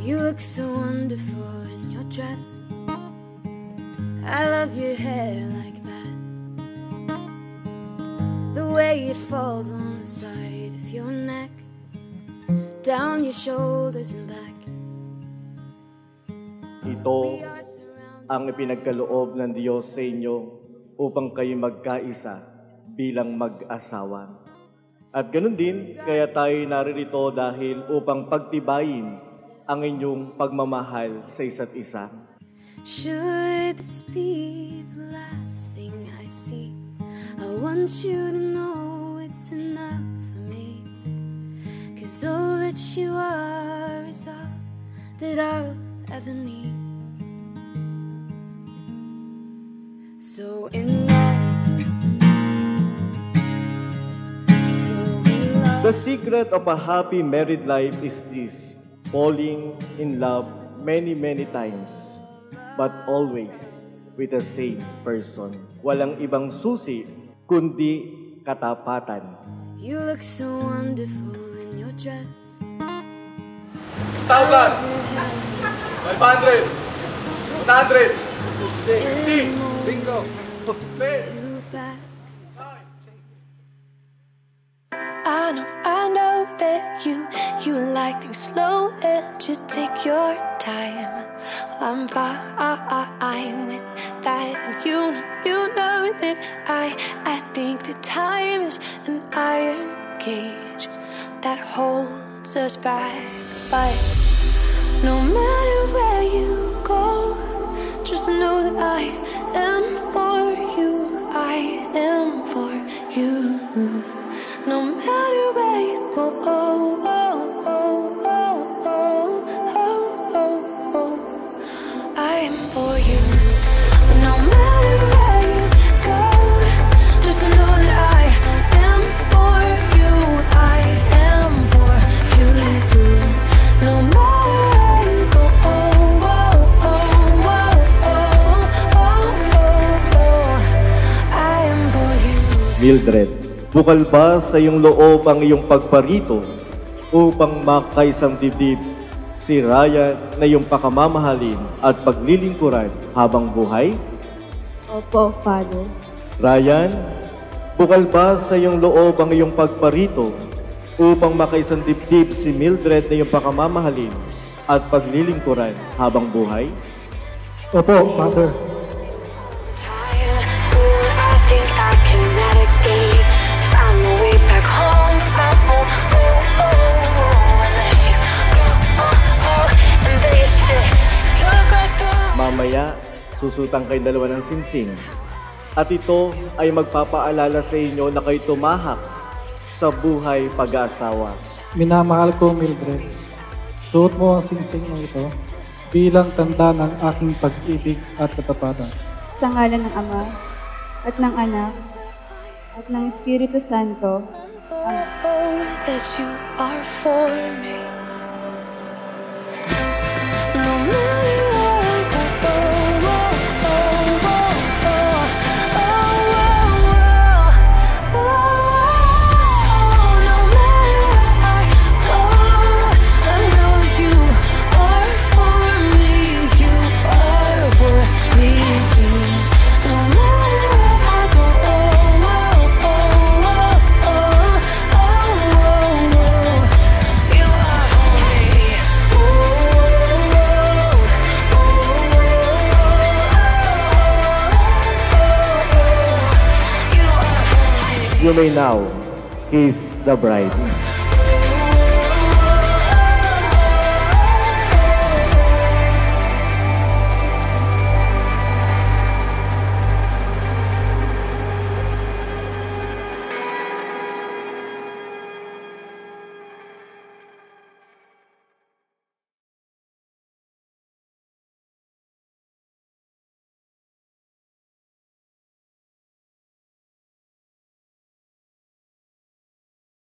You look so wonderful in your dress. I love your hair like that. The way it falls on the side of your neck, down your shoulders and back. Ito ang ipinagkaloob ng Diyos sa inyo upang kayo magkaisa bilang mag-asawa. At ganun din, kaya tayo naririto dahil upang pagtibayin ang inyong pagmamahal sa isa't isa. Should this be the last thing I see, I want you to know it's enough for me. 'Cause all that you are is all that I'll ever need. So in love, the secret of a happy married life is this: falling in love many times, but always with the same person. Walang ibang susi kundi katapatan. You look so wonderful in your dress. 1,000, 500, 100, 50, bingo. I know that you like things slow and you take your time. I'm fine with that, and you know that I think that time is an iron cage that holds us back. But no matter where you go, just know that I am for you. I am for you. No matter where you go, I am for you. No matter where you go, just know that I am for you. I am for you. No matter where you go, I am for you. Mildred, bukal ba sa iyong loob ang iyong pagparito upang makaisang dibdib si Ryan na iyong pakamamahalin at paglilingkuran habang buhay? Opo, Father. Ryan, bukal ba sa iyong loob ang iyong pagparito upang makaisang dibdib si Mildred na iyong pakamamahalin at paglilingkuran habang buhay? Opo, Father. Mamaya, susutang kayo dalawa ng singsing. At ito ay magpapaalala sa inyo na kayo tumahak sa buhay pag-aasawa. Minamahal ko, Mildred. Suot mo ang singsing na ito bilang tanda ng aking pag-ibig at katapatan. Sa ngalan ng Ama, at ng Anak, at ng Espiritu Santo. Amen. That you are for me. No matter where I go, no matter where I go, I know you are for me. You are for me. No matter where I go, you are for me. You may now kiss the bride.